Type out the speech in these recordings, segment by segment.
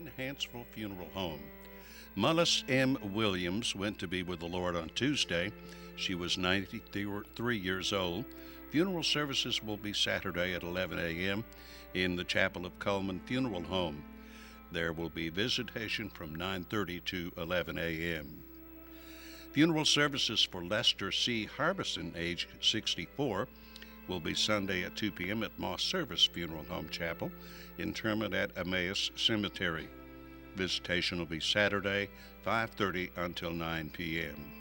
and Hanceville Funeral Home. Mullis M. Williams went to be with the Lord on Tuesday. She was 93 years old. Funeral services will be Saturday at 11 a.m. in the chapel of Cullman Funeral Home. There will be visitation from 9:30 to 11 a.m. Funeral services for Lester C. Harbison, age 64, will be Sunday at 2 p.m. at Moss Service Funeral Home Chapel, interment at Emmaus Cemetery. Visitation will be Saturday, 5:30 until 9 p.m.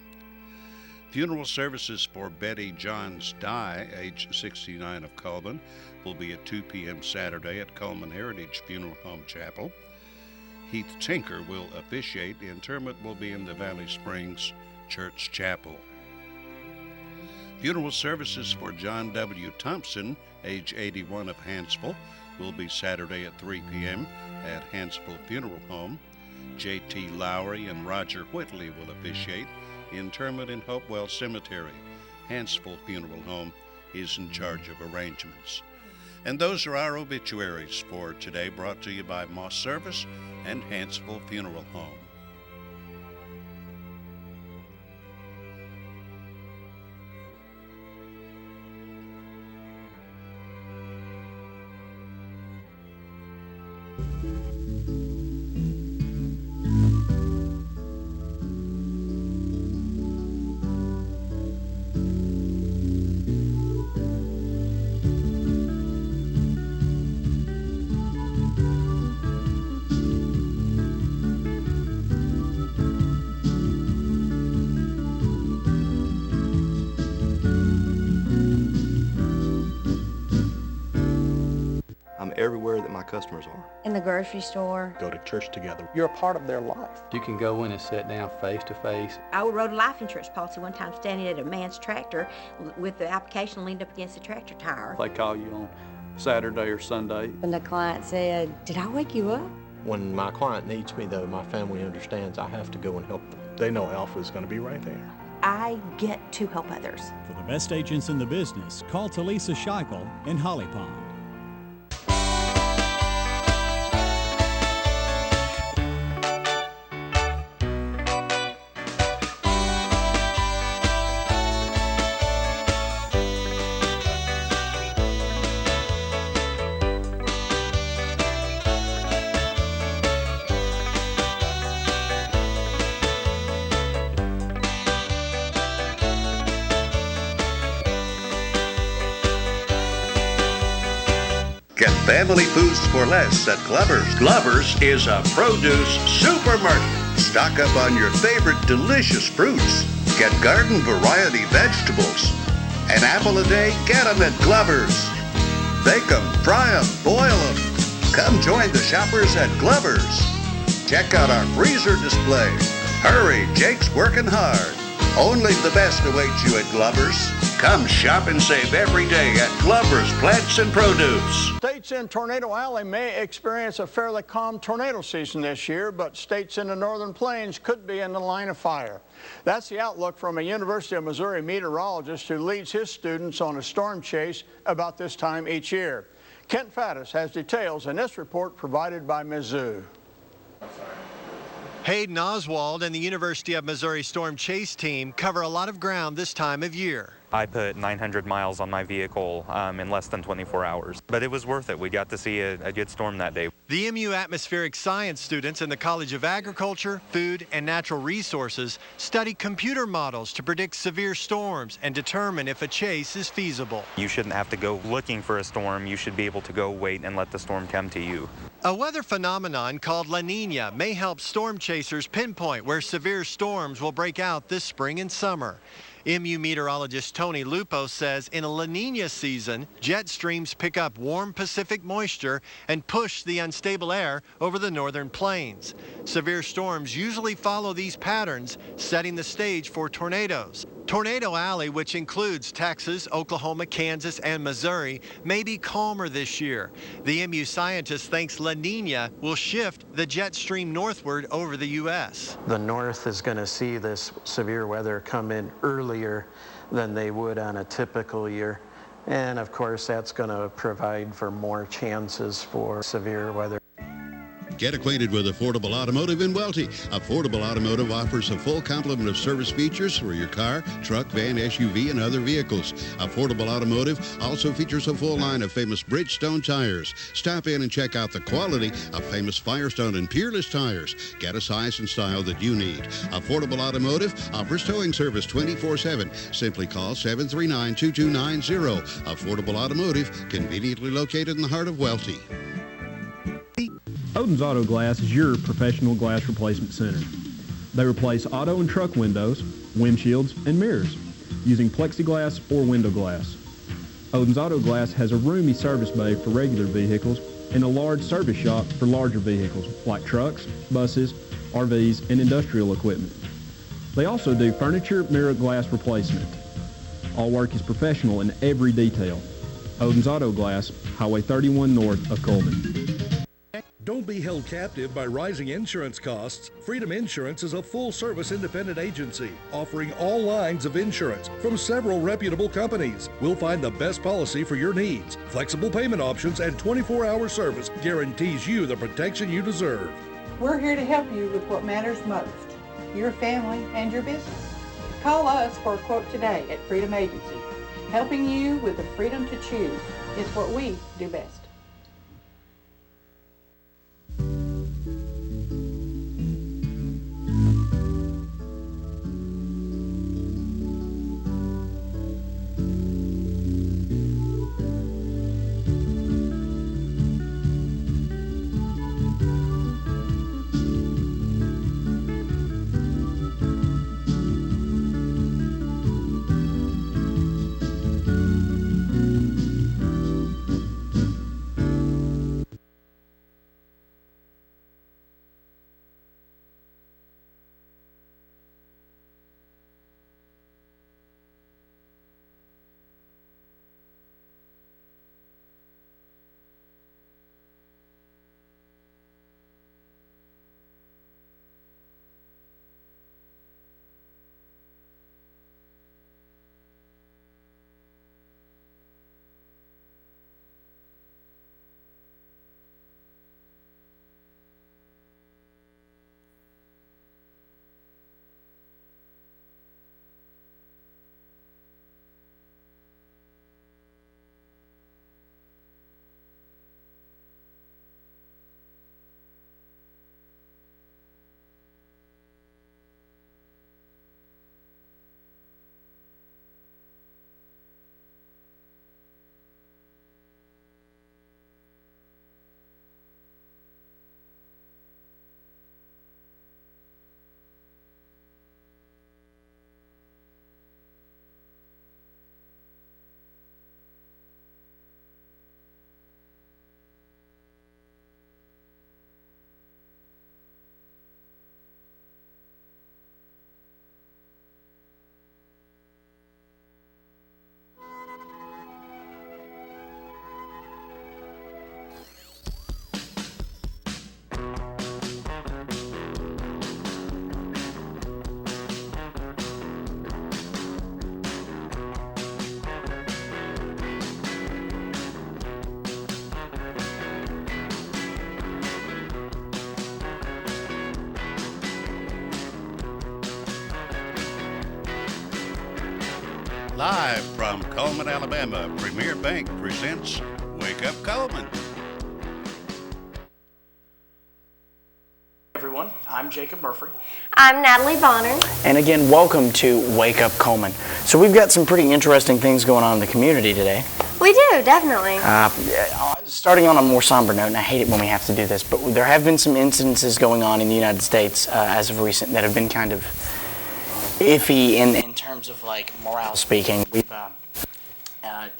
Funeral services for Betty Johns Dye, age 69 of Cullman, will be at 2 p.m. Saturday at Cullman Heritage Funeral Home Chapel. Heath Tinker will officiate. The interment will be in the Valley Springs Church Chapel. Funeral services for John W. Thompson, age 81 of Hanceville, will be Saturday at 3 p.m. at Hanceville Funeral Home. J.T. Lowry and Roger Whitley will officiate. Interment in Hopewell Cemetery. Hanceville Funeral Home is in charge of arrangements. And those are our obituaries for today, brought to you by Moss Service and Hanceville Funeral Home. Everywhere that my customers are. In the grocery store. Go to church together. You're a part of their life. You can go in and sit down face to face. I wrote a life insurance policy one time standing at a man's tractor with the application leaned up against the tractor tire. They call you on Saturday or Sunday. And the client said, "Did I wake you up?" When my client needs me, though, my family understands I have to go and help them. They know Alpha is going to be right there. I get to help others. For the best agents in the business, call Talisa Scheichel in Holly Pond. Get family foods for less at Glover's. Glover's is a produce supermarket. Stock up on your favorite delicious fruits. Get garden variety vegetables. An apple a day, get them at Glover's. Bake them, fry them, boil them. Come join the shoppers at Glover's. Check out our freezer display. Hurry, Jake's working hard. Only the best awaits you at Glover's. Come shop and save every day at Glover's Plants and Produce. States in Tornado Alley may experience a fairly calm tornado season this year, but states in the northern plains could be in the line of fire. That's the outlook from a University of Missouri meteorologist who leads his students on a storm chase about this time each year. Kent Faddis has details in this report provided by Mizzou. Hayden Oswald and the University of Missouri Storm Chase team cover a lot of ground this time of year. I put 900 miles on my vehicle in less than 24 hours, but it was worth it. We got to see a good storm that day. The MU atmospheric science students in the College of Agriculture, Food, and Natural Resources study computer models to predict severe storms and determine if a chase is feasible. You shouldn't have to go looking for a storm. You should be able to go wait and let the storm come to you. A weather phenomenon called La Nina may help storm chasers pinpoint where severe storms will break out this spring and summer. MU meteorologist Tony Lupo says in a La Nina season, jet streams pick up warm Pacific moisture and push the unstable air over the northern plains. Severe storms usually follow these patterns, setting the stage for tornadoes. Tornado Alley, which includes Texas, Oklahoma, Kansas, and Missouri, may be calmer this year. The MU scientist thinks La Nina will shift the jet stream northward over the U.S. The north is going to see this severe weather come in earlier than they would on a typical year. And of course, that's going to provide for more chances for severe weather. Get acquainted with Affordable Automotive in Welty. Affordable Automotive offers a full complement of service features for your car, truck, van, SUV, and other vehicles. Affordable Automotive also features a full line of famous Bridgestone tires. Stop in and check out the quality of famous Firestone and Peerless tires. Get a size and style that you need. Affordable Automotive offers towing service 24/7. Simply call 739-2290. Affordable Automotive, conveniently located in the heart of Welty. Odin's Auto Glass is your professional glass replacement center. They replace auto and truck windows, windshields, and mirrors using plexiglass or window glass. Odin's Auto Glass has a roomy service bay for regular vehicles and a large service shop for larger vehicles like trucks, buses, RVs, and industrial equipment. They also do furniture mirror glass replacement. All work is professional in every detail. Odin's Auto Glass, Highway 31 north of Cullman. Don't be held captive by rising insurance costs. Freedom Insurance is a full-service independent agency offering all lines of insurance from several reputable companies. We'll find the best policy for your needs. Flexible payment options and 24-hour service guarantees you the protection you deserve. We're here to help you with what matters most, your family and your business. Call us for a quote today at Freedom Agency. Helping you with the freedom to choose is what we do best. Live from Cullman, Alabama, Premier Bank presents Wake Up Cullman. Everyone, I'm Jacob Murphy. I'm Natalie Bonner. And again, welcome to Wake Up Cullman. So we've got some pretty interesting things going on in the community today. We do, definitely. Starting on a more somber note, and I hate it when we have to do this, but there have been some incidences going on in the United States as of recent that have been kind of iffy in terms of like morale speaking. We've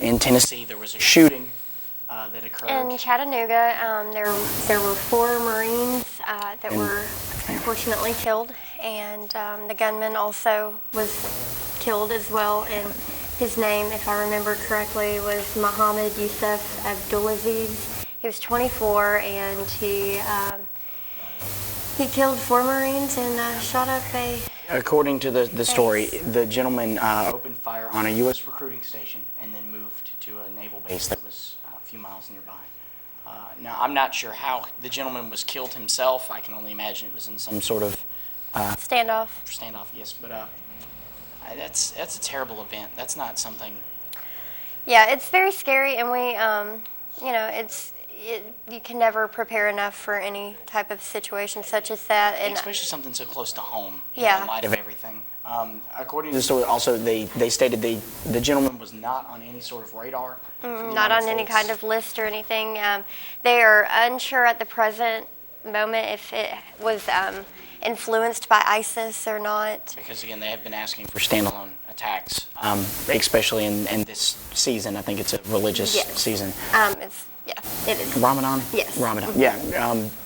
in Tennessee there was a shooting that occurred. In Chattanooga, there were 4 Marines that were unfortunately killed, and the gunman also was killed as well. And his name, if I remember correctly, was Muhammad Yusuf Abdulaziz. He was 24, and he killed 4 Marines and shot up a... According to the story, the gentleman opened fire on a U.S. recruiting station and then moved to a naval base that was a few miles nearby. Now, I'm not sure how the gentleman was killed himself. I can only imagine it was in some sort of standoff. Standoff, yes. But that's a terrible event. That's not something. Yeah, it's very scary, and we, you can never prepare enough for any type of situation such as that, and especially something so close to home. Yeah. In light of everything. According to the story, also they stated the gentleman was not on any sort of radar. Not on any kind of list or anything. They are unsure at the present moment if it was influenced by ISIS or not. Because again, they have been asking for standalone attacks, especially in this season. I think it's a religious season. It is. Ramadan? Yes. Ramadan, yeah.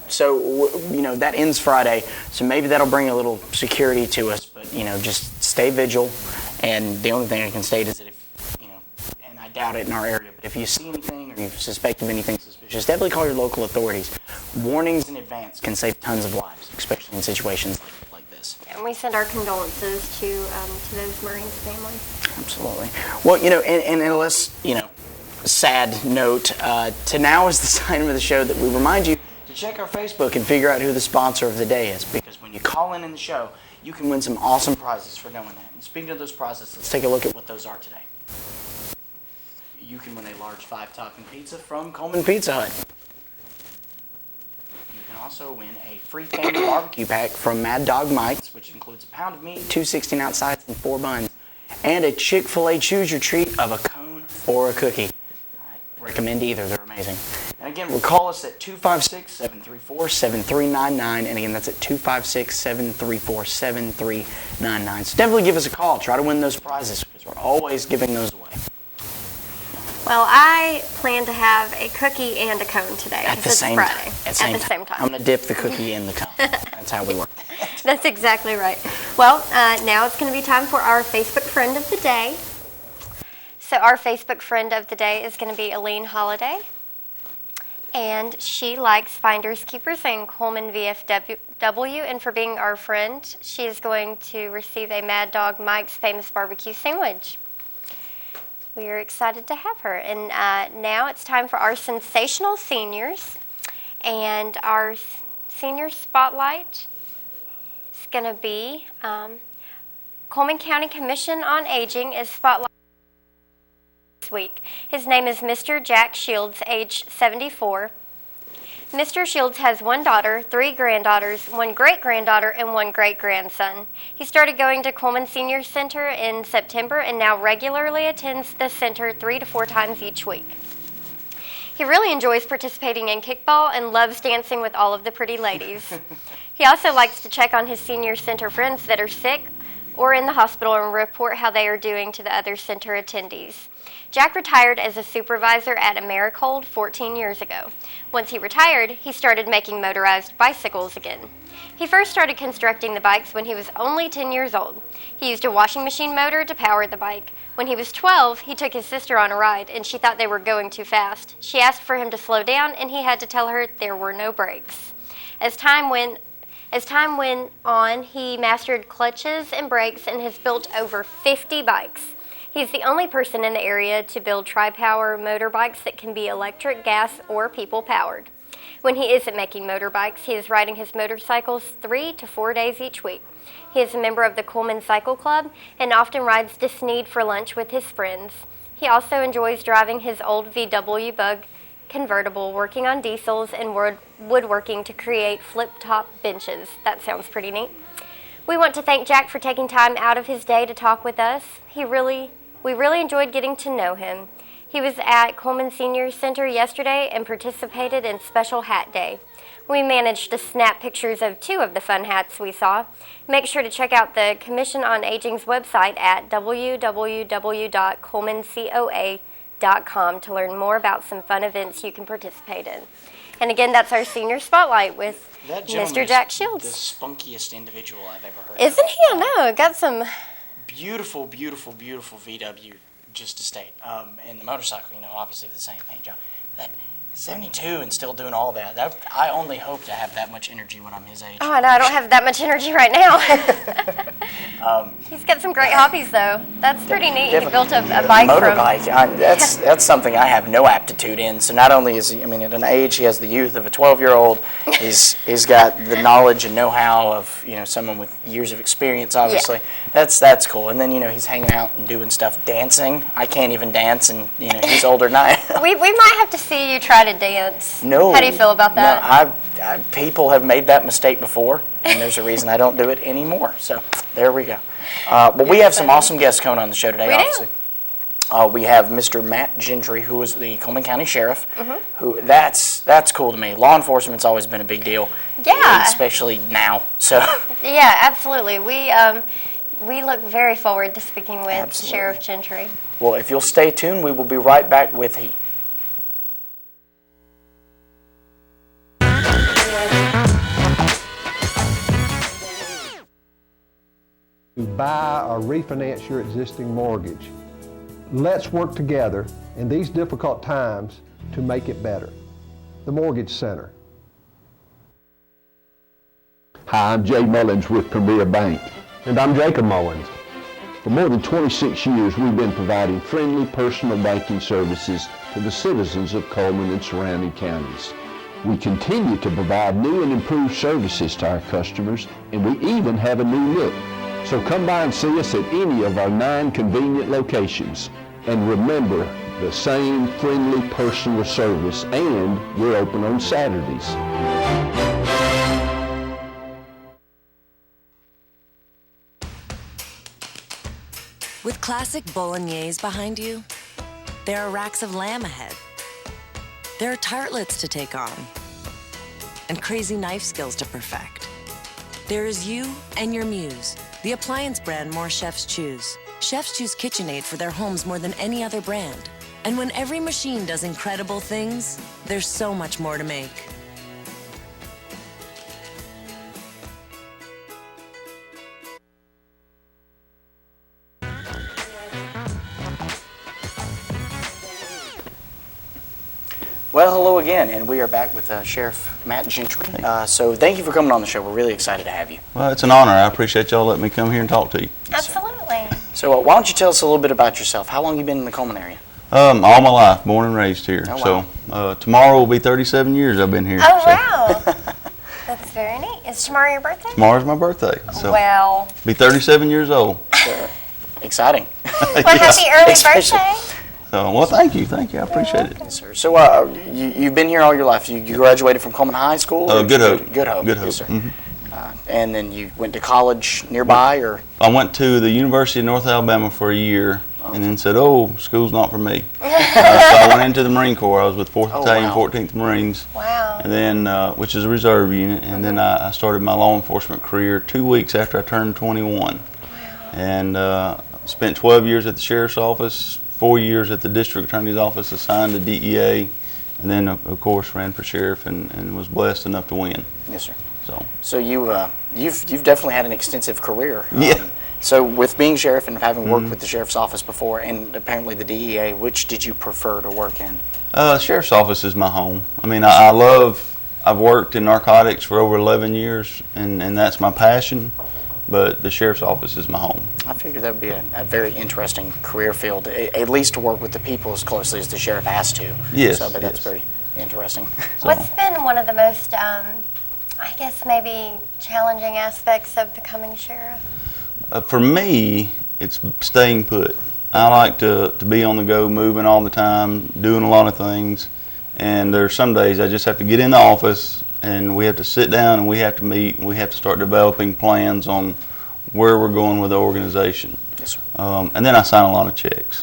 So, that ends Friday, so maybe that'll bring a little security to us, but, just stay vigilant, and the only thing I can state is that if, and I doubt it in our area, but if you see anything or you suspect of anything suspicious, definitely call your local authorities. Warnings in advance can save tons of lives, especially in situations like this. And we send our condolences to those Marines' families. Absolutely. Well, and unless, sad note, to now is the time of the show that we remind you to check our Facebook and figure out who the sponsor of the day is, because when you call in the show, you can win some awesome prizes for knowing that. And speaking of those prizes, let's take a look at what those are today. You can win a large 5-topping pizza from Cullman Pizza Hut. You can also win a free family barbecue pack from Mad Dog Mike's, which includes a pound of meat, 2 16-ounce sides, and 4 buns, and a Chick-fil-A Choose Your Treat of a cone or a cookie. Recommend either. They're amazing. And again, call us at 256-734-7399. And again, that's at 256-734-7399. So definitely give us a call. Try to win those prizes because we're always giving those away. Well, I plan to have a cookie and a cone today. At the same Friday. At the same time. I'm going to dip the cookie in the cone. That's how we work. That's exactly right. Well, now it's going to be time for our Facebook friend of the day. So our Facebook friend of the day is going to be Aline Holiday, and she likes Finders Keepers and Cullman VFW, and for being our friend, she is going to receive a Mad Dog Mike's Famous Barbecue Sandwich. We are excited to have her, and now it's time for our sensational seniors, and our senior spotlight is going to be Cullman County Commission on Aging is spotlight week. His name is Mr. Jack Shields, age 74. Mr. Shields has 1 daughter, 3 granddaughters, 1 great-granddaughter, and 1 great-grandson. He started going to Cullman Senior Center in September and now regularly attends the center 3 to 4 times each week. He really enjoys participating in kickball and loves dancing with all of the pretty ladies. He also likes to check on his senior center friends that are sick or in the hospital and report how they are doing to the other center attendees. Jack retired as a supervisor at Americold 14 years ago. Once he retired, he started making motorized bicycles again. He first started constructing the bikes when he was only 10 years old. He used a washing machine motor to power the bike. When he was 12, he took his sister on a ride, and she thought they were going too fast. She asked for him to slow down, and he had to tell her there were no brakes. As time went on, he mastered clutches and brakes and has built over 50 bikes. He's the only person in the area to build tri-power motorbikes that can be electric, gas, or people-powered. When he isn't making motorbikes, he is riding his motorcycles 3 to 4 days each week. He is a member of the Cullman Cycle Club and often rides to Sneed for lunch with his friends. He also enjoys driving his old VW Bug convertible, working on diesels and woodworking to create flip-top benches. That sounds pretty neat. We want to thank Jack for taking time out of his day to talk with us. We really enjoyed getting to know him. He was at Cullman Senior Center yesterday and participated in Special Hat Day. We managed to snap pictures of 2 of the fun hats we saw. Make sure to check out the Commission on Aging's website at www.cullmancoa.com to learn more about some fun events you can participate in. And again, that's our senior spotlight with Mr. Jack Shields. The spunkiest individual I've ever heard. Isn't he? I know. Got some beautiful, beautiful, beautiful VW, just to state. And the motorcycle, obviously the same paint job. 72 and still doing all that. I only hope to have that much energy when I'm his age. Oh, I know. I don't have that much energy right now. He's got some great hobbies, though. That's pretty neat. He built a bike motorbike. That's something I have no aptitude in. So not only is he, at an age, he has the youth of a 12-year-old. He's got the knowledge and know-how of someone with years of experience. Obviously, that's cool. And then he's hanging out and doing stuff, dancing. I can't even dance, and he's older than I am. We might have to see you try to dance. No. How do you feel about that? No, people have made that mistake before, and there's a reason I don't do it anymore. So there we go. But we have some awesome guests coming on the show today, obviously. We have Mr. Matt Gentry, who is the Cullman County Sheriff. Who that's cool to me. Law enforcement's always been a big deal. Yeah. Especially now. So. Yeah, absolutely. We look very forward to speaking with Sheriff Gentry. Well, if you'll stay tuned, we will be right back with he. To buy or refinance your existing mortgage. Let's work together in these difficult times to make it better. The Mortgage Center. Hi, I'm Jay Mullins with Premier Bank. And I'm Jacob Mullins. For more than 26 years, we've been providing friendly personal banking services to the citizens of Cullman and surrounding counties. We continue to provide new and improved services to our customers, and we even have a new look. So come by and see us at any of our 9 convenient locations. And remember, the same friendly personal service, and we're open on Saturdays. With classic bolognese behind you, there are racks of lamb ahead. There are tartlets to take on, and crazy knife skills to perfect. There is you and your muse, the appliance brand more chefs choose. Chefs choose KitchenAid for their homes more than any other brand. And when every machine does incredible things, there's so much more to make. Well, hello again, and we are back with Sheriff Matt Gentry. So thank you for coming on the show. We're really excited to have you. Well, it's an honor. I appreciate y'all letting me come here and talk to you. Absolutely. So why don't you tell us a little bit about yourself? How long have you been in the Cullman area? All my life, born and raised here. Oh, wow. So tomorrow will be 37 years I've been here. Oh, wow. That's very neat. Is tomorrow your birthday? Tomorrow's my birthday. So well. Be 37 years old. Exciting. Well, happy early birthday. Well, thank you. I appreciate it. Yes, sir. So you've been here all your life. You graduated from Cullman High School? Good Hope. Good Hope. Good Hope. Yes, sir. And then you went to college nearby, or? I went to the University of North Alabama for a year, and then said, school's not for me. So I went into the Marine Corps. I was with 4th Battalion, 14th Marines. Wow. And then, which is a reserve unit, and then I started my law enforcement career 2 weeks after I turned 21. Wow. And spent 12 years at the Sheriff's Office, 4 years at the District Attorney's Office, assigned to DEA, and then, of course, ran for Sheriff and was blessed enough to win. Yes, sir. So you've definitely had an extensive career. Yeah. So with being sheriff and having worked with the sheriff's office before, and apparently the DEA, which did you prefer to work in? Sheriff's office is my home. I mean, I've worked in narcotics for over 11 years, and that's my passion. But the sheriff's office is my home. I figured that would be a very interesting career field, at least to work with the people as closely as the sheriff has to. Yes. So that's very interesting. What's been one of the most, I guess, maybe challenging aspects of becoming sheriff? For me, it's staying put. I like to be on the go, moving all the time, doing a lot of things. And there's some days I just have to get in the office, and we have to sit down and we have to meet and we have to start developing plans on where we're going with the organization. Yes, sir. And then I sign a lot of checks.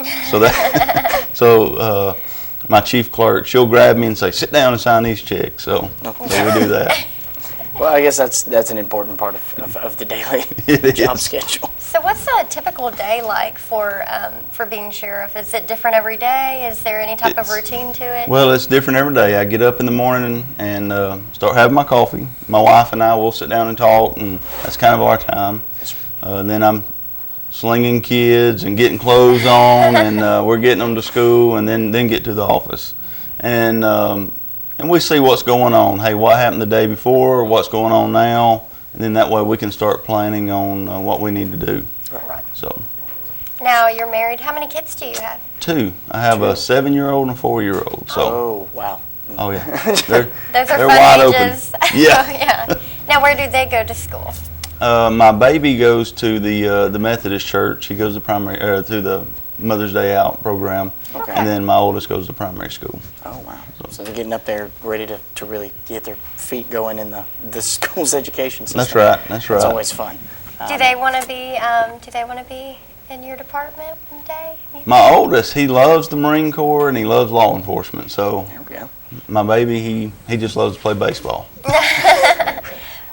So my chief clerk, she'll grab me and say, sit down and sign these checks. So we do that. Well, I guess that's an important part of the daily job schedule. So what's a typical day like for being sheriff? Is it different every day? Is there any type of routine to it? Well, it's different every day. I get up in the morning and start having my coffee. My wife and I will sit down and talk, and that's kind of our time. Then I'm slinging kids and getting clothes on, and we're getting them to school, and then get to the office. and we see what's going on. Hey, what happened the day before? What's going on now? And then that way we can start planning on what we need to do. Right. So. Now you're married. How many kids do you have? 2. I have a 7-year-old and a 4-year-old. So. Oh wow. Oh yeah. They're Those are they're fun wide ages. open. Yeah. Yeah. Now where do they go to school? My baby goes to the Methodist church. He goes to to the Mother's Day Out program. Okay. And then my oldest goes to primary school. Oh wow. So they're getting up there ready to really get their feet going in the school's education system. That's right. That's right. It's always fun. Do they want to be in your department one day? My oldest, he loves the Marine Corps and he loves law enforcement. So there we go. My baby, he just loves to play baseball.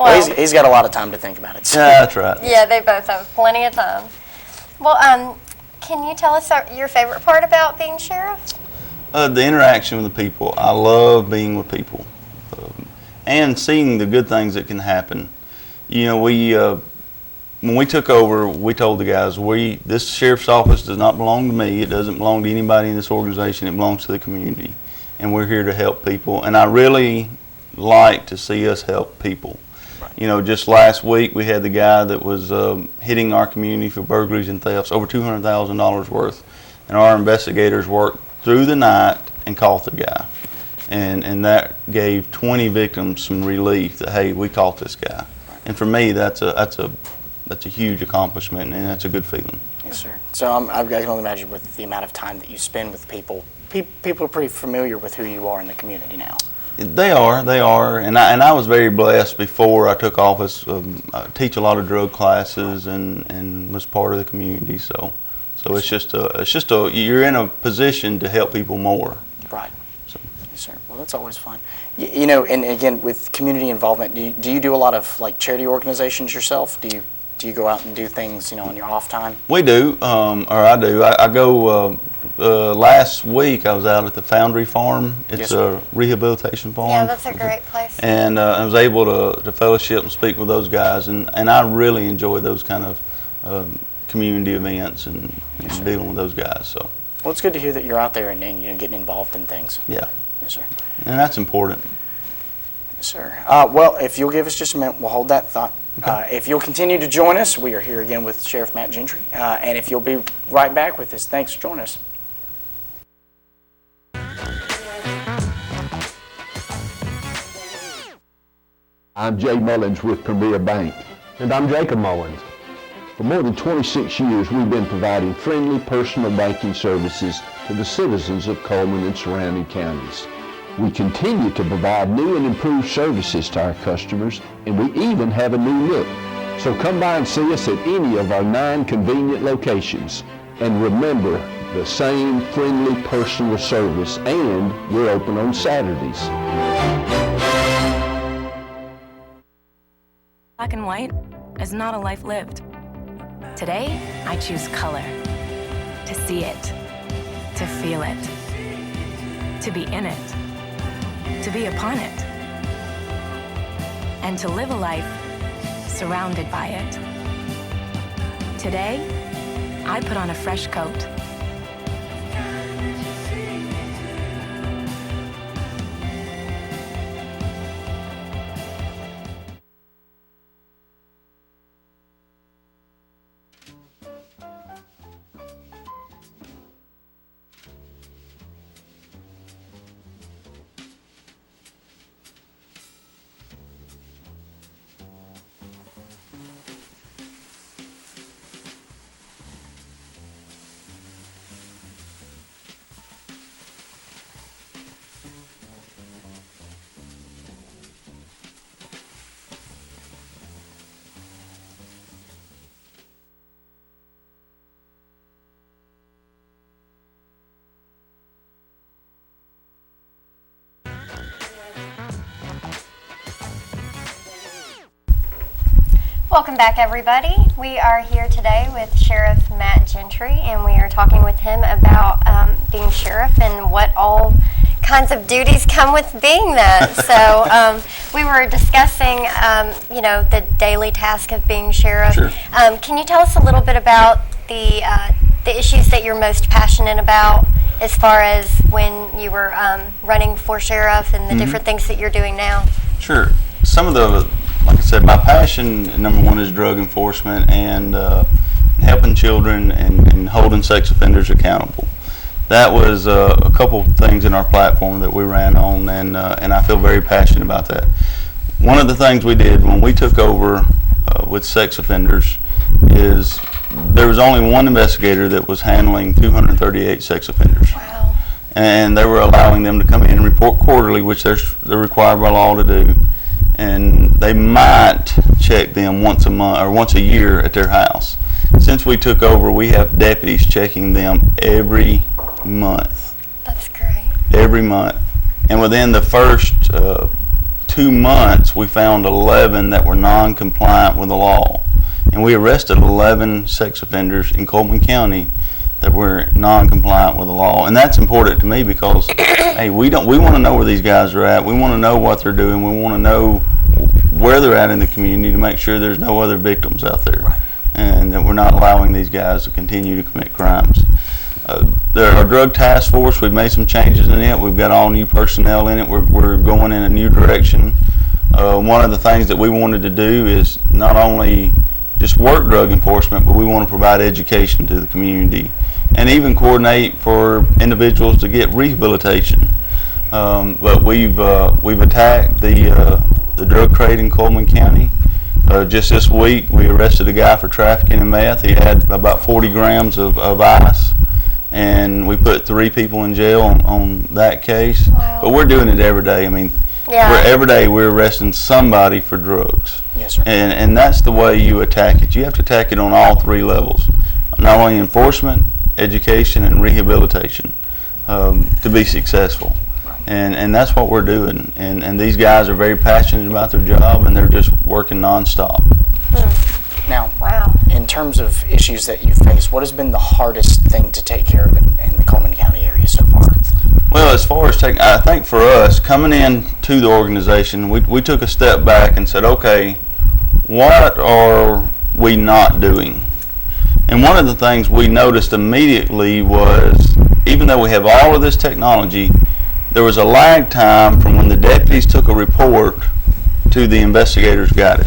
Well, he's got a lot of time to think about it. So. Yeah, that's right. Yeah, they both have plenty of time. Well, can you tell us your favorite part about being sheriff? The interaction with the people. I love being with people and seeing the good things that can happen. You know, when we took over, we told the guys, this sheriff's office does not belong to me. It doesn't belong to anybody in this organization. It belongs to the community, and we're here to help people. And I really like to see us help people. Right. You know, just last week we had the guy that was hitting our community for burglaries and thefts, over $200,000 worth, and our investigators worked through the night and caught the guy. And that gave 20 victims some relief that, hey, we caught this guy. And for me, that's a huge accomplishment, and that's a good feeling. Yes, sir. So I can only imagine with the amount of time that you spend with people, people are pretty familiar with who you are in the community now. They are, and I was very blessed before I took office. I teach a lot of drug classes and was part of the community. So it's just you're in a position to help people more. Right. So. Yes, sir. Well, that's always fun. You know, and again with community involvement, do you do a lot of like charity organizations yourself? Do you go out and do things, you know, on your off time? We do, or I do. I go. Last week I was out at the Foundry Farm. It's a rehabilitation farm. Yeah, that's a great place. And I was able to fellowship and speak with those guys, and I really enjoy those kind of community events and dealing with those guys. So. Well, it's good to hear that you're out there and you know, getting involved in things. Yeah. Yes, sir. And that's important. Yes, sir. Well, if you'll give us just a minute, we'll hold that thought. Okay. If you'll continue to join us, we are here again with Sheriff Matt Gentry. And if you'll be right back with us, thanks for joining us. I'm Jay Mullins with Premier Bank. And I'm Jacob Mullins. For more than 26 years, we've been providing friendly personal banking services to the citizens of Cullman and surrounding counties. We continue to provide new and improved services to our customers, and we even have a new look. So come by and see us at any of our 9 convenient locations. And remember, the same friendly personal service, and we're open on Saturdays. Black and white is not a life lived. Today, I choose color. To see it, to feel it, to be in it, to be upon it, and to live a life surrounded by it. Today, I put on a fresh coat. Welcome back, everybody. We are here today with Sheriff Matt Gentry, and we are talking with him about being sheriff and what all kinds of duties come with being that. So we were discussing, you know, the daily task of being sheriff. Sure. Can you tell us a little bit about the issues that you're most passionate about as far as when you were running for sheriff and the different things that you're doing now? Sure. Some of the, like I said, my passion, number one, is drug enforcement and helping children and holding sex offenders accountable. That was a couple things in our platform that we ran on, and I feel very passionate about that. One of the things we did when we took over with sex offenders is there was only one investigator that was handling 238 sex offenders. Wow. And they were allowing them to come in and report quarterly, which they're required by law to do. And they might check them once a month or once a year at their house. Since we took over, we have deputies checking them every month. That's great. Every month. And within the first 2 months, we found 11 that were non-compliant with the law. And we arrested 11 sex offenders in Cullman County that were non-compliant with the law. And that's important to me because, hey, we want to know where these guys are at. We want to know what they're doing. We want to know where they're at in the community to make sure there's no other victims out there. Right. And that we're not allowing these guys to continue to commit crimes. Our drug task force, we've made some changes in it. We've got all new personnel in it. We're going in a new direction. One of the things that we wanted to do is not only just work drug enforcement, but we want to provide education to the community and even coordinate for individuals to get rehabilitation. But we've attacked the drug trade in Cullman County. Just this week, we arrested a guy for trafficking in meth. He had about 40 grams of ice, and we put 3 people in jail on that case. Wow. But we're doing it every day. I mean, every day we're arresting somebody for drugs. Yes, sir. And that's the way you attack it. You have to attack it on all 3 levels, not only enforcement, education, and rehabilitation to be successful. And that's what we're doing. And these guys are very passionate about their job, and they're just working nonstop. Now, in terms of issues that you've faced, what has been the hardest thing to take care of in the Cullman County area so far? Well, as far as I think for us, coming into the organization, we took a step back and said, okay, what are we not doing? And one of the things we noticed immediately was, even though we have all of this technology, there was a lag time from when the deputies took a report to the investigators got it.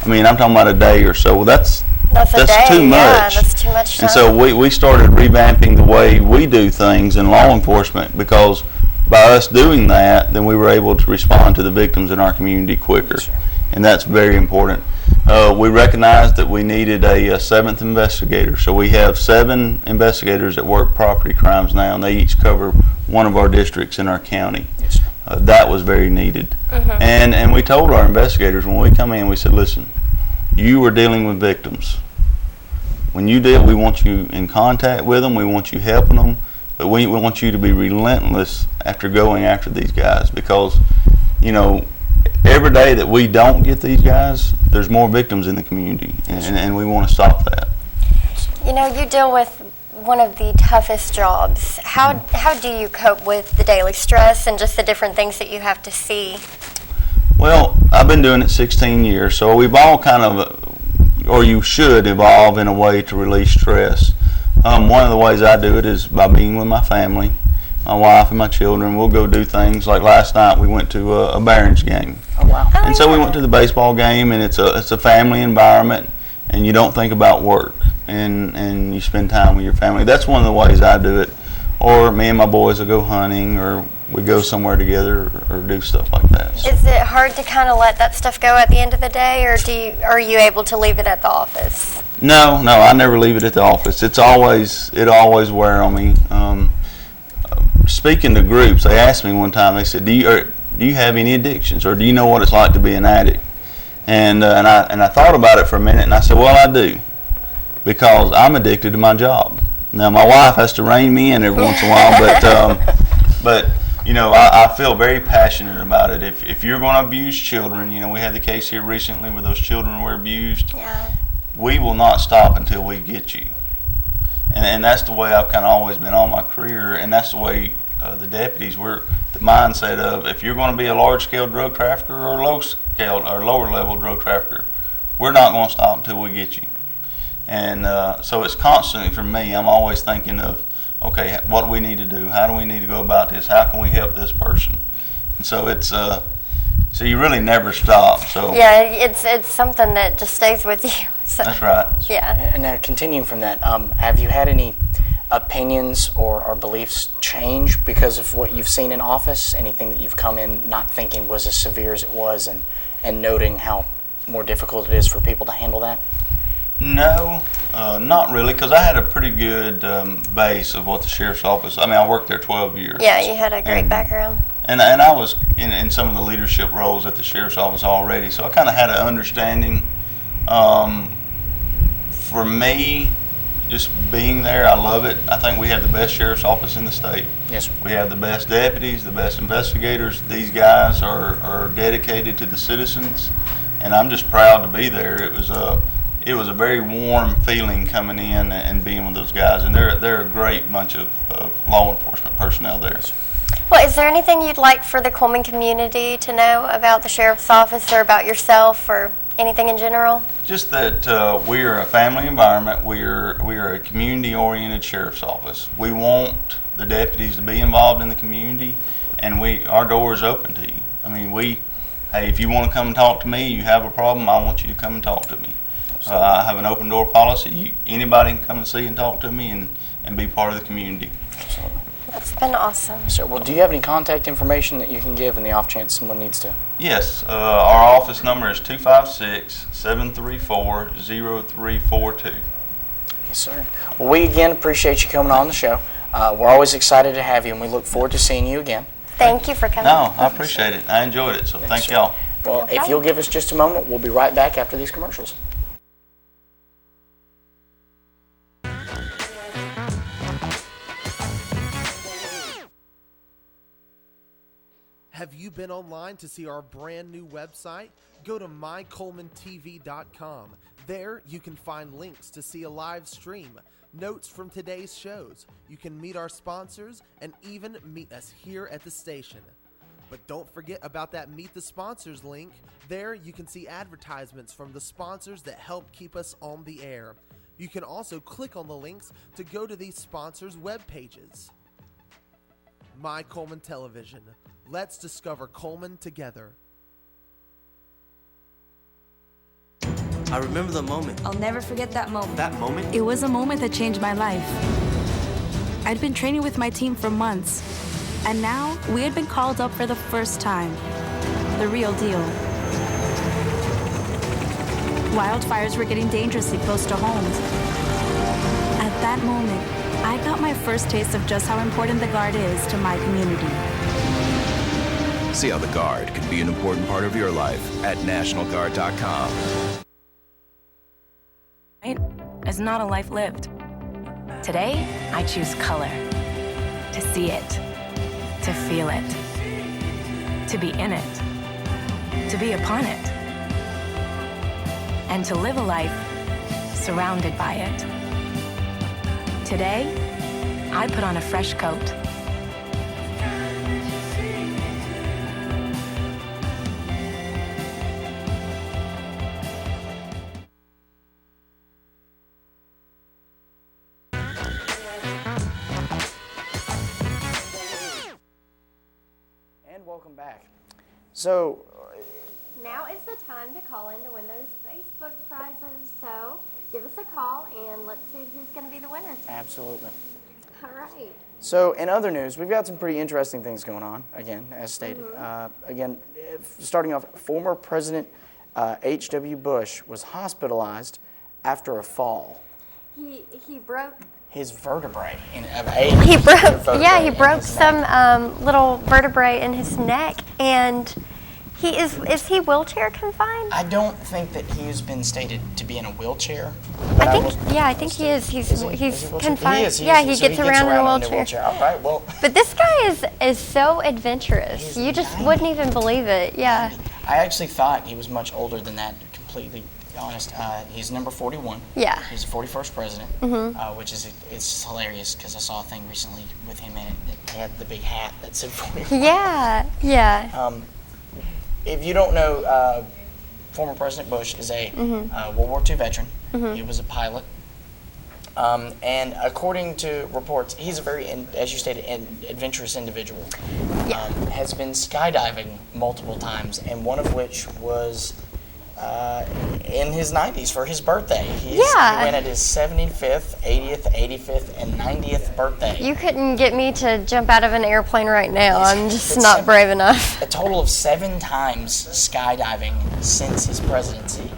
I mean, I'm talking about a day or so. Well, that's too much. Yeah, that's too much time. And so we started revamping the way we do things in law enforcement, because by us doing that, then we were able to respond to the victims in our community quicker. Sure. And that's very important. We recognized that we needed a 7th investigator. So we have 7 investigators that work property crimes now, and they each cover one of our districts in our county. Yes, sir. That was very needed. And we told our investigators when we come in, we said, listen, you are dealing with victims. When you deal, we want you in contact with them, we want you helping them, but we want you to be relentless after going after these guys, because, you know, every day that we don't get these guys, there's more victims in the community, and we want to stop that. You know, you deal with one of the toughest jobs. How do you cope with the daily stress and just the different things that you have to see? Well, I've been doing it 16 years, so we've all kind of, or you should evolve in a way to release stress. One of the ways I do it is by being with my family, my wife and my children. We'll go do things like last night we went to a Barons game. Oh, wow. And so we went to the baseball game, and it's a family environment, and you don't think about work, and you spend time with your family. That's one of the ways I do it. Or me and my boys will go hunting, or we go somewhere together, or do stuff like that. Is it hard to kind of let that stuff go at the end of the day, or are you able to leave it at the office? No, I never leave it at the office. It always wears on me. Speaking to groups, they asked me one time, they said, do you have any addictions, or do you know what it's like to be an addict? And I thought about it for a minute, and I said, well, I do, because I'm addicted to my job. Now, my wife has to rein me in every once in a while, but you know, I feel very passionate about it. If you're going to abuse children, you know, we had the case here recently where those children were abused. Yeah. We will not stop until we get you. And that's the way I've kind of always been all my career, and that's the way the deputies were. The mindset of, if you're going to be a large-scale drug trafficker or a low-scale or lower-level drug trafficker, we're not going to stop until we get you. And so it's constantly, for me, I'm always thinking of okay, what do we need to do? How do we need to go about this? How can we help this person? And so it's so you really never stop. So yeah, it's something that just stays with you. So, that's right. Yeah. And now continuing from that, have you had any opinions or beliefs change because of what you've seen in office? Anything that you've come in not thinking was as severe as it was, and noting how more difficult it is for people to handle that? No, not really, because I had a pretty good base of what the sheriff's office. I mean, I worked there 12 years. Yeah, you had a great background. And I was in some of the leadership roles at the sheriff's office already, so I kind of had an understanding. For me, just being there, I love it. I think we have the best sheriff's office in the state. Yes, sir. We have the best deputies, the best investigators. These guys are dedicated to the citizens, and I'm just proud to be there. It was a very warm feeling coming in and being with those guys, and they're a great bunch of law enforcement personnel there. Well, is there anything you'd like for the Cullman community to know about the sheriff's office or about yourself or anything in general? Just that we are a family environment. We are a community-oriented sheriff's office. We want the deputies to be involved in the community, and our door is open to you. I mean, hey, if you want to come and talk to me, you have a problem, I want you to come and talk to me. I have an open door policy. Anybody can come and see and talk to me and be part of the community. That's been awesome. So, well, do you have any contact information that you can give in the off chance someone needs to? Yes, our office number is 256-734-0342. Yes, sir. Well, we again appreciate you coming on the show. We're always excited to have you, and we look forward to seeing you again. Thank you for coming. No, I appreciate it. I enjoyed it, so thank y'all. Well, if you'll give us just a moment, we'll be right back after these commercials. Have you been online to see our brand new website? Go to mycullmantv.com. There you can find links to see a live stream, notes from today's shows. You can meet our sponsors and even meet us here at the station. But don't forget about that Meet the Sponsors link. There you can see advertisements from the sponsors that help keep us on the air. You can also click on the links to go to these sponsors' web pages. My Cullman Television. Let's discover Cullman together. I remember the moment. I'll never forget that moment. That moment? It was a moment that changed my life. I'd been training with my team for months, and now we had been called up for the first time. The real deal. Wildfires were getting dangerously close to homes. At that moment, I got my first taste of just how important the Guard is to my community. See how the Guard can be an important part of your life at NationalGuard.com. Is not a life lived. Today, I choose color. To see it. To feel it. To be in it. To be upon it. And to live a life surrounded by it. Today, I put on a fresh coat. Welcome back. So now is the time to call in to win those Facebook prizes. So give us a call and let's see who's going to be the winner. Absolutely. All right. So in other news, we've got some pretty interesting things going on, again, as stated. Again, starting off, former President H.W. Bush was hospitalized after a fall. He broke his vertebrae. He broke some little vertebrae in his neck, and is he wheelchair confined? I don't think that he's been stated to be in a wheelchair. I think he is. He's confined. He is. He gets around in a wheelchair. All right, well. But this guy is so adventurous. You just wouldn't even believe it. Yeah. I actually thought he was much older than that. Completely honest. He's number 41. Yeah. He's the 41st president, which is it's hilarious because I saw a thing recently with him in it that had the big hat that said 41. Yeah. If you don't know, former President Bush is a World War II veteran. He was a pilot. And according to reports, he's a very, as you stated, adventurous individual. Has been skydiving multiple times, and one of which was in his 90s for his birthday. He went at his 75th, 80th, 85th, and 90th birthday. You couldn't get me to jump out of an airplane right now. I'm just not brave enough. A total of 7 times skydiving since his presidency.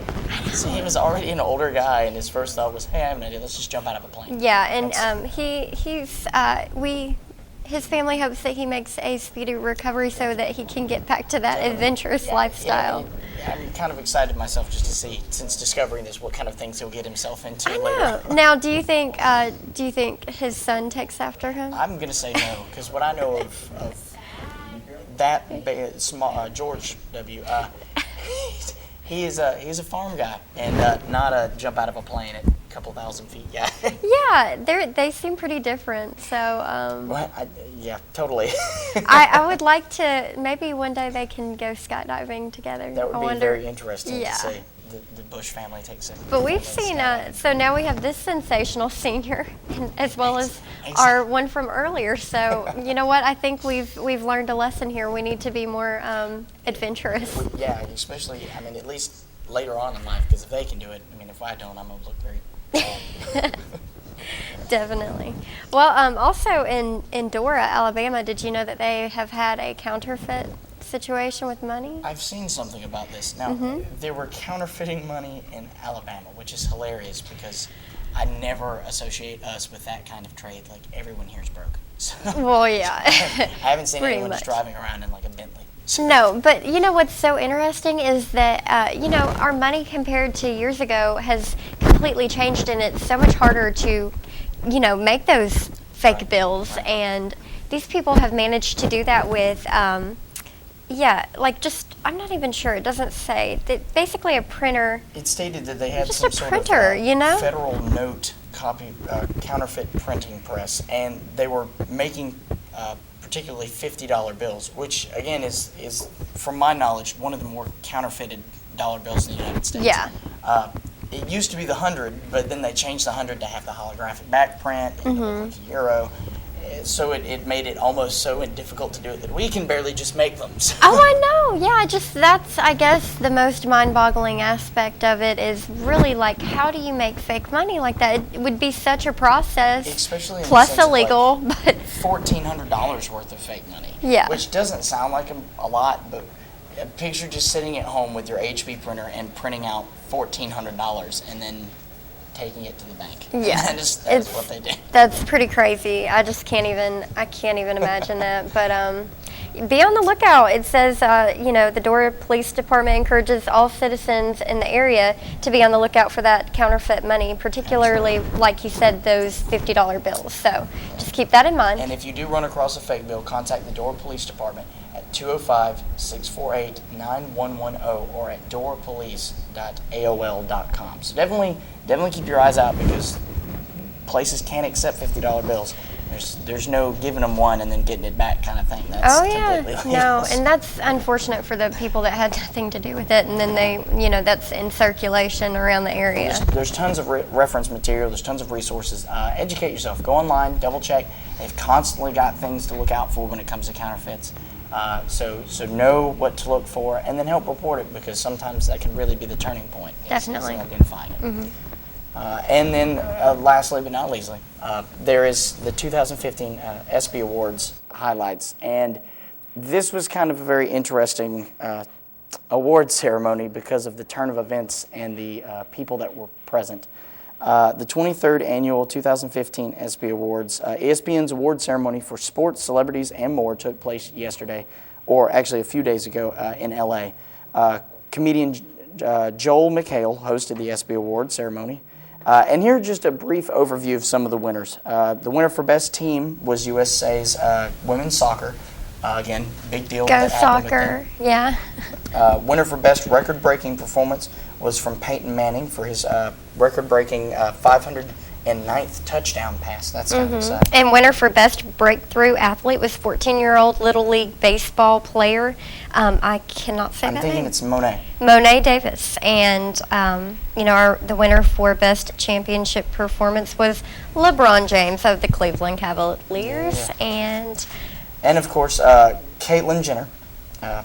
So he was already an older guy, and his first thought was, "Hey, I have an idea. Let's just jump out of a plane." Yeah, and his family hopes that he makes a speedy recovery so that he can get back to that adventurous lifestyle. Yeah, I'm kind of excited myself just to see, since discovering this, what kind of things he'll get himself into later. I know. Now, do you think his son takes after him? I'm gonna say no, because what I know of that small George W. He's a farm guy and not a jump out of a plane at a couple thousand feet guy. Yeah, they seem pretty different. So. Yeah, totally. I would like to, maybe one day they can go skydiving together. That would be very interesting to see the Bush family takes it. But we've seen, so now we have this sensational senior, as well as our one from earlier. So you know what? I think we've learned a lesson here. We need to be more adventurous. Yeah, especially, I mean, at least later on in life, because if they can do it, I mean, if I don't, I'm gonna look very. Definitely. Well, also in Dora, Alabama, did you know that they have had a counterfeit situation with money? I've seen something about this. Now, they were counterfeiting money in Alabama, which is hilarious because I never associate us with that kind of trade. Like, everyone here is broke. So well, yeah. I haven't seen anyone just driving around in like a Bentley. No, but you know what's so interesting is that, our money compared to years ago has completely changed, and it's so much harder to, make those fake bills. And these people have managed to do that with, I'm not even sure. It doesn't say. Basically a printer. It stated that they had just some a printer, sort of Federal Note counterfeit printing press, and they were making particularly $50 bills, which again is, from my knowledge, one of the more counterfeited dollar bills in the United States. Yeah. It used to be the 100, but then they changed the 100 to have the holographic back print and like a euro. So it made it almost so difficult to do it that we can barely just make them. So. Oh, I know. Yeah, that's, I guess, the most mind-boggling aspect of it is really like, how do you make fake money like that? It would be such a process. Especially in plus the sense illegal, of like $1,400 worth of fake money. Yeah. Which doesn't sound like a lot, but picture just sitting at home with your HP printer and printing out $1,400 and then taking it to the bank. Yeah, that's what they do. That's pretty crazy. I can't even imagine that. But be on the lookout. It says, the Dora Police Department encourages all citizens in the area to be on the lookout for that counterfeit money, particularly, like you said, those $50 bills. So just keep that in mind. And if you do run across a fake bill, contact the Dora Police Department at 205-648-9110 or at dorapolice.aol.com. So definitely keep your eyes out because places can't accept $50 bills. There's no giving them one and then getting it back kind of thing. That's completely illegal. No, and that's unfortunate for the people that had nothing to do with it, and then they, that's in circulation around the area. There's tons of reference material. There's tons of resources. Educate yourself. Go online, double check. They've constantly got things to look out for when it comes to counterfeits. So know what to look for, and then help report it because sometimes that can really be the turning point. Definitely. Is identifying it. And then, lastly but not leastly, there is the 2015 ESPY Awards highlights, and this was kind of a very interesting award ceremony because of the turn of events and the people that were present. The 23rd annual 2015 ESPY Awards, ESPN's award ceremony for sports, celebrities, and more took place yesterday, or actually a few days ago in LA. Comedian Joel McHale hosted the ESPY Award ceremony. And here's just a brief overview of some of the winners. The winner for best team was USA's women's soccer. Again, big deal. Go soccer, yeah. Winner for best record-breaking performance was from Peyton Manning for his record-breaking 500 and 9th touchdown pass. That's kind of exciting. And winner for Best Breakthrough Athlete was 14-year-old Little League baseball player. I cannot say that I'm thinking name. it's Monet. Monet Davis. And, the winner for Best Championship Performance was LeBron James of the Cleveland Cavaliers. Yeah. And of course, Caitlyn Jenner,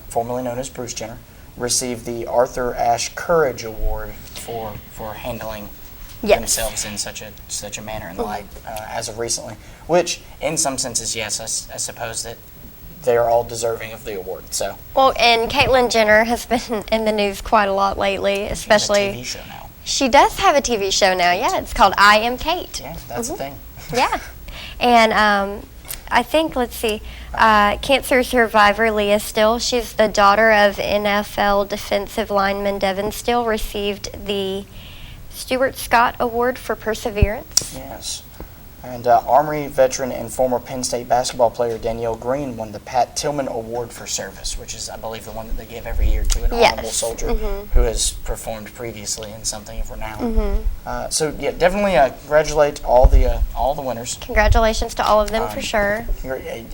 formerly known as Bruce Jenner, received the Arthur Ashe Courage Award for handling themselves in such a manner and light as of recently. Which, in some senses, yes, I suppose that they are all deserving of the award. So. Well, and Caitlyn Jenner has been in the news quite a lot lately, especially. She has a TV show now. She does have a TV show now. Yeah, it's called I Am Kate. Yeah, that's a thing. Yeah, and I think, let's see, cancer survivor Leah Still, she's the daughter of NFL defensive lineman Devin Still, received the Stuart Scott Award for Perseverance. Yes. And Armory veteran and former Penn State basketball player Danielle Green won the Pat Tillman Award for Service, which is, I believe, the one that they give every year to an honorable soldier who has performed previously in something of renown. So, yeah, definitely congratulate all the winners. Congratulations to all of them for sure.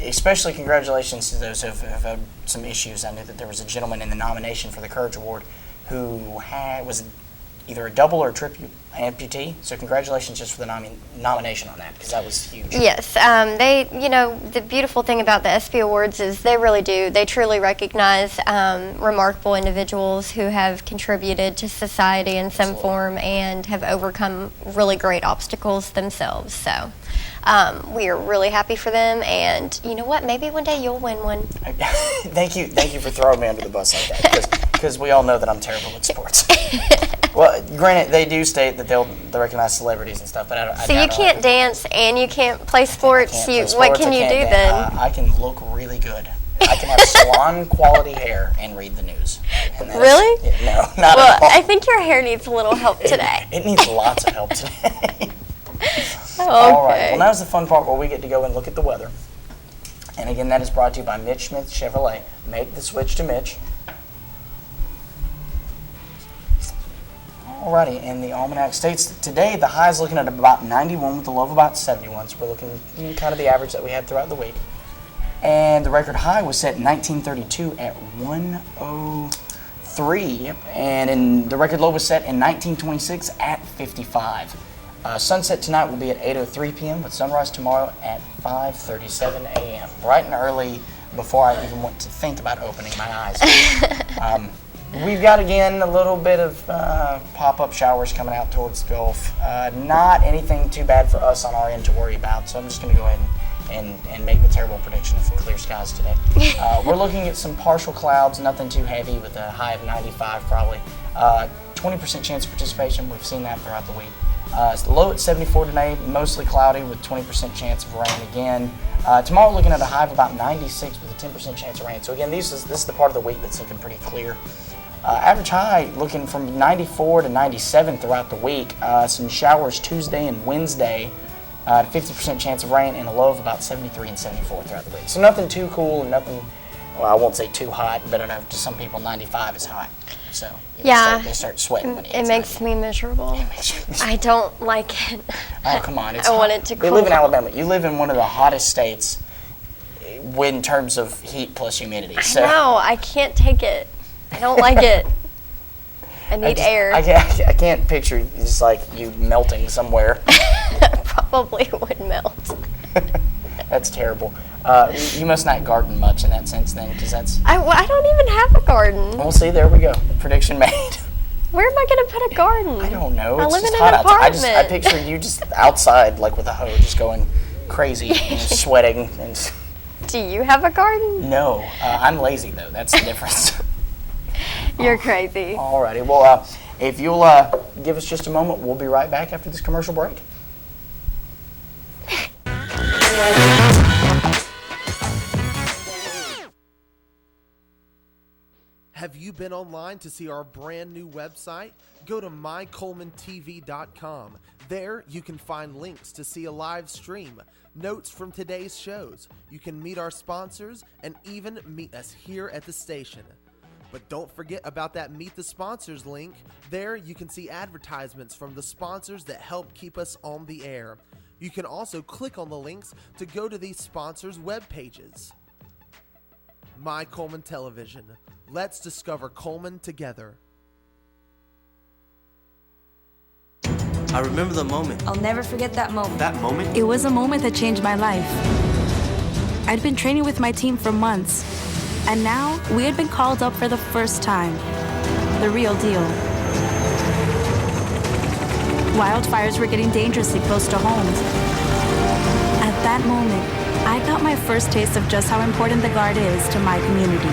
Especially congratulations to those who have had some issues. I knew that there was a gentleman in the nomination for the Courage Award who was either a double or a triple amputee. So congratulations just for the nomination on that, because that was huge. Yes, the beautiful thing about the ESPY Awards is they truly recognize remarkable individuals who have contributed to society in some form and have overcome really great obstacles themselves. So we are really happy for them, and you know what? Maybe one day you'll win one. Thank you for throwing me under the bus like that, because we all know that I'm terrible at sports. Well, granted, they do state that they'll recognize celebrities and stuff, but I So you can't dance and you can't play sports. What can you do then? I can look really good. I can have salon quality hair and read the news. Really? No, not well, at all. I think your hair needs a little help today. It needs lots of help today. Okay. All right. Well, now's the fun part where we get to go and look at the weather. And again, that is brought to you by Mitch Smith Chevrolet. Make the switch to Mitch. Alrighty, and the almanac states today the high is looking at about 91 with the low of about 71, so we're looking kind of the average that we had throughout the week. And the record high was set in 1932 at 103, and the record low was set in 1926 at 55. Sunset tonight will be at 8:03 p.m. with sunrise tomorrow at 5:37 a.m. Bright and early before I even went to think about opening my eyes. We've got, again, a little bit of pop-up showers coming out towards the Gulf. Not anything too bad for us on our end to worry about, so I'm just going to go ahead and make the terrible prediction of clear skies today. We're looking at some partial clouds, nothing too heavy, with a high of 95 probably. 20% chance of participation, we've seen that throughout the week. It's low at 74 today, mostly cloudy with 20% chance of rain again. Tomorrow looking at a high of about 96 with a 10% chance of rain. So again, this is the part of the week that's looking pretty clear. Average high looking from 94 to 97 throughout the week. Some showers Tuesday and Wednesday, 50% chance of rain, and a low of about 73 and 74 throughout the week. So nothing too cool and nothing, well, I won't say too hot, but I know to some people 95 is hot. So they start sweating when it makes me miserable. I don't like it. Oh, come on. It's I hot. want it to cool. We live in Alabama. You live in one of the hottest states in terms of heat plus humidity. So. No, I can't take it. I don't like it. I need air. I can't picture just like you melting somewhere. Probably would melt. That's terrible. You must not garden much in that sense then, because that's... I don't even have a garden. Well, see, there we go. Prediction made. Where am I going to put a garden? I don't know. I It's live just in hot an apartment. outside. I picture you just outside, like with a hoe, just going crazy and sweating. And... Do you have a garden? No. I'm lazy, though. That's the difference. You're crazy. Alrighty. Well, if you'll give us just a moment, we'll be right back after this commercial break. Have you been online to see our brand new website? Go to mycolementv.com. There you can find links to see a live stream, notes from today's shows. You can meet our sponsors and even meet us here at the station. But don't forget about that Meet the Sponsors link. There you can see advertisements from the sponsors that help keep us on the air. You can also click on the links to go to these sponsors' web pages. My Cullman Television. Let's discover Cullman together. I remember the moment. I'll never forget that moment. That moment? It was a moment that changed my life. I'd been training with my team for months, and now we had been called up for the first time. The real deal. Wildfires were getting dangerously close to homes. At that moment, I got my first taste of just how important the Guard is to my community.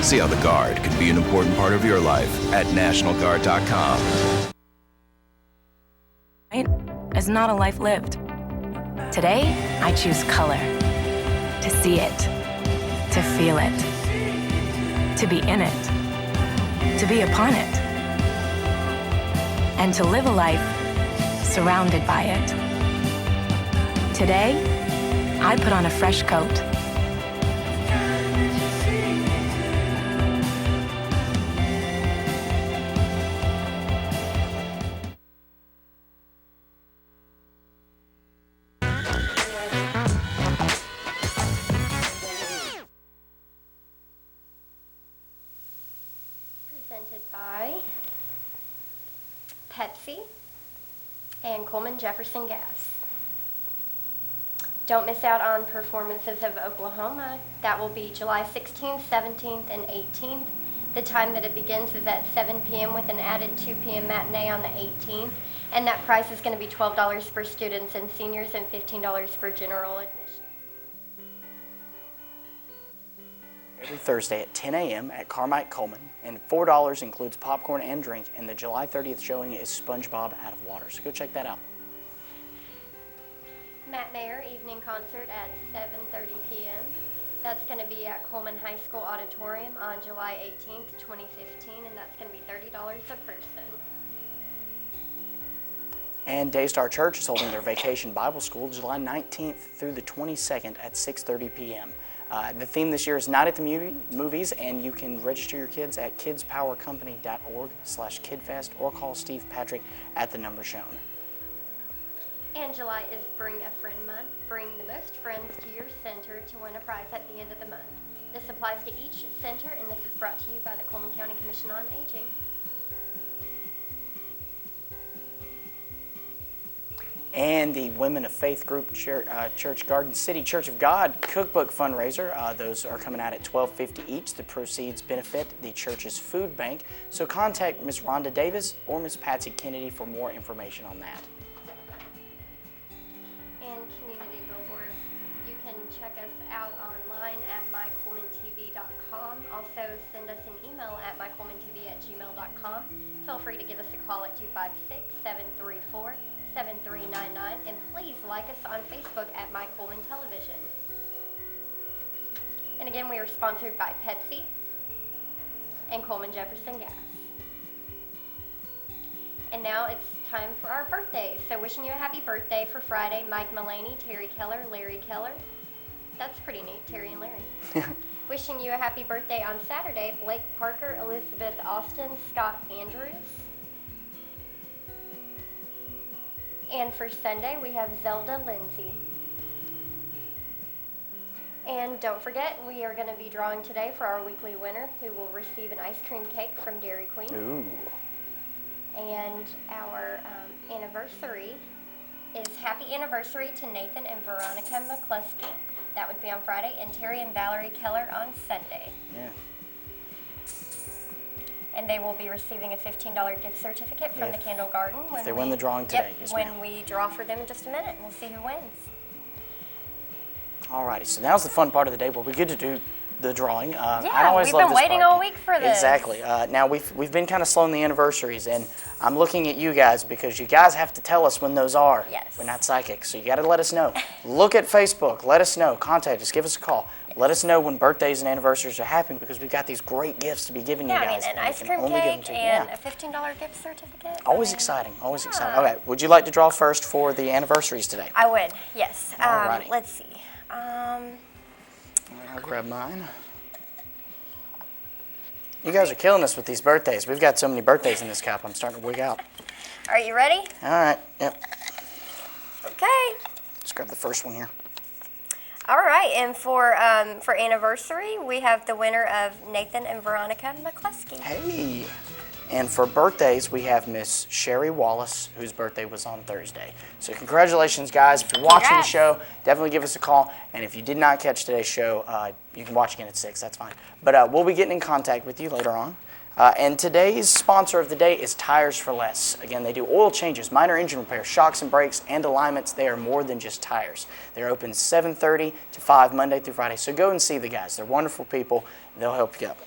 See how the Guard can be an important part of your life at NationalGuard.com. Is not a life lived. Today, I choose color. To see it. To feel it. To be in it. To be upon it. And to live a life surrounded by it. Today, I put on a fresh coat. Presented by Pepsi and Cullman Jefferson Gas. Don't miss out on performances of Oklahoma. That will be July 16th, 17th, and 18th. The time that it begins is at 7 p.m. with an added 2 p.m. matinee on the 18th. And that price is going to be $12 for students and seniors and $15 for general admission. Every Thursday at 10 a.m. at Carmike Cullman, and $4 includes popcorn and drink, and the July 30th showing is SpongeBob Out of Water, so go check that out. Matt Mayer evening concert at 7:30 p.m. That's going to be at Cullman High School Auditorium on July 18th, 2015, and that's going to be $30 a person. And Daystar Church is holding their Vacation Bible School July 19th through the 22nd at 6:30 p.m. The theme this year is Night at the Movies, and you can register your kids at kidspowercompany.org/kidfest or call Steve Patrick at the number shown. And July is Bring a Friend Month. Bring the most friends to your center to win a prize at the end of the month. This applies to each center, and this is brought to you by the Cullman County Commission on Aging. And the Women of Faith Group Church Garden City Church of God cookbook fundraiser. Those are coming out at $12.50 each. The proceeds benefit the church's food bank. So contact Ms. Rhonda Davis or Ms. Patsy Kennedy for more information on that. And community billboards. You can check us out online at mycullmantv.com. Also send us an email at mycullmantv@gmail.com. Feel free to give us a call at 256-734-7399, and please like us on Facebook at My Cullman Television. And again, we are sponsored by Pepsi and Cullman Jefferson Gas. And now it's time for our birthdays. So wishing you a happy birthday for Friday, Mike Mullaney, Terry Keller, Larry Keller. That's pretty neat, Terry and Larry. Wishing you a happy birthday on Saturday, Blake Parker, Elizabeth Austin, Scott Andrews. And for Sunday, we have Zelda Lindsay. And don't forget, we are going to be drawing today for our weekly winner, who will receive an ice cream cake from Dairy Queen. Ooh. And our anniversary is happy anniversary to Nathan and Veronica McCluskey. That would be on Friday, and Terry and Valerie Keller on Sunday. Yeah. And they will be receiving a $15 gift certificate from the Candle Garden. If they win the drawing today. Yep, yes, when ma'am. we draw for them in just a minute. We'll see who wins. Alrighty, so now's the fun part of the day where we get to do the drawing. Yeah, we've been waiting all week for this. Exactly. Now we've been kind of slow in the anniversaries, and I'm looking at you guys because you guys have to tell us when those are. Yes. We're not psychic, so you got to let us know. Look at Facebook. Let us know. Contact us. Give us a call. Let us know when birthdays and anniversaries are happening because we've got these great gifts to be giving you guys. Yeah, I mean, an ice cream cake and a $15 gift certificate. Always exciting. Always exciting. Okay, would you like to draw first for the anniversaries today? I would. Yes. Alrighty. Let's see. I'll grab mine. You guys are killing us with these birthdays. We've got so many birthdays in this cup. I'm starting to wig out. All right, you ready? All right. Yep. Okay. Let's grab the first one here. All right, and for anniversary, we have the winner of Nathan and Veronica McCluskey. Hey. And for birthdays, we have Miss Sherry Wallace, whose birthday was on Thursday. So congratulations, guys. If you're watching the show, definitely give us a call. And if you did not catch today's show, you can watch again at 6. That's fine. But we'll be getting in contact with you later on. And today's sponsor of the day is Tires for Less. Again, they do oil changes, minor engine repair, shocks and brakes, and alignments. They are more than just tires. They're open 7:30 to 5 Monday through Friday. So go and see the guys. They're wonderful people. They'll help you out.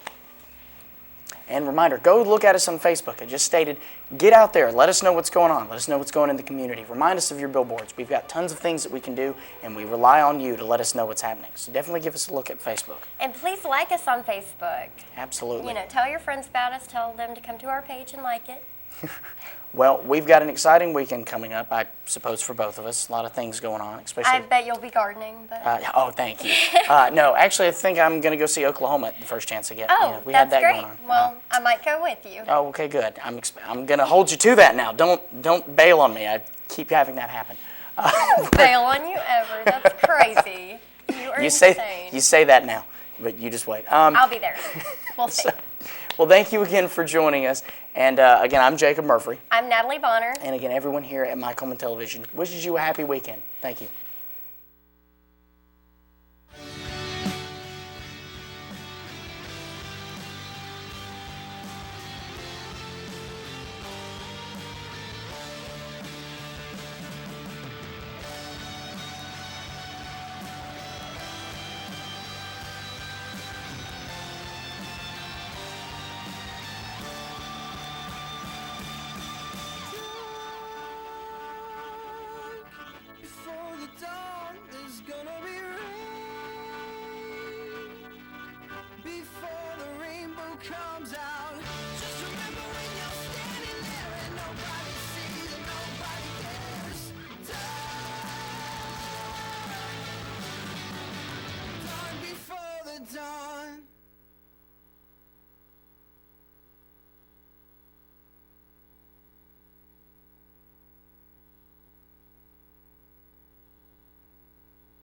And reminder, go look at us on Facebook. I just stated, get out there. Let us know what's going on. Let us know what's going on in the community. Remind us of your billboards. We've got tons of things that we can do, and we rely on you to let us know what's happening. So definitely give us a look at Facebook. And please like us on Facebook. Absolutely. You know, tell your friends about us. Tell them to come to our page and like it. Well, we've got an exciting weekend coming up, I suppose, for both of us. A lot of things going on, especially. I bet you'll be gardening. But oh, thank you. No, actually, I think I'm going to go see Oklahoma the first chance I get. Oh, you know, we had that's that great. going on. Well, I might go with you. Oh, okay, good. I'm going to hold you to that now. Don't bail on me. I keep having that happen. Bail on you ever. That's crazy. You are insane. You say that now, but you just wait. I'll be there. We'll see. Well, thank you again for joining us. And again, I'm Jacob Murphy. I'm Natalie Bonner. And again, everyone here at My Cullman Television wishes you a happy weekend. Thank you. Before the rainbow comes out.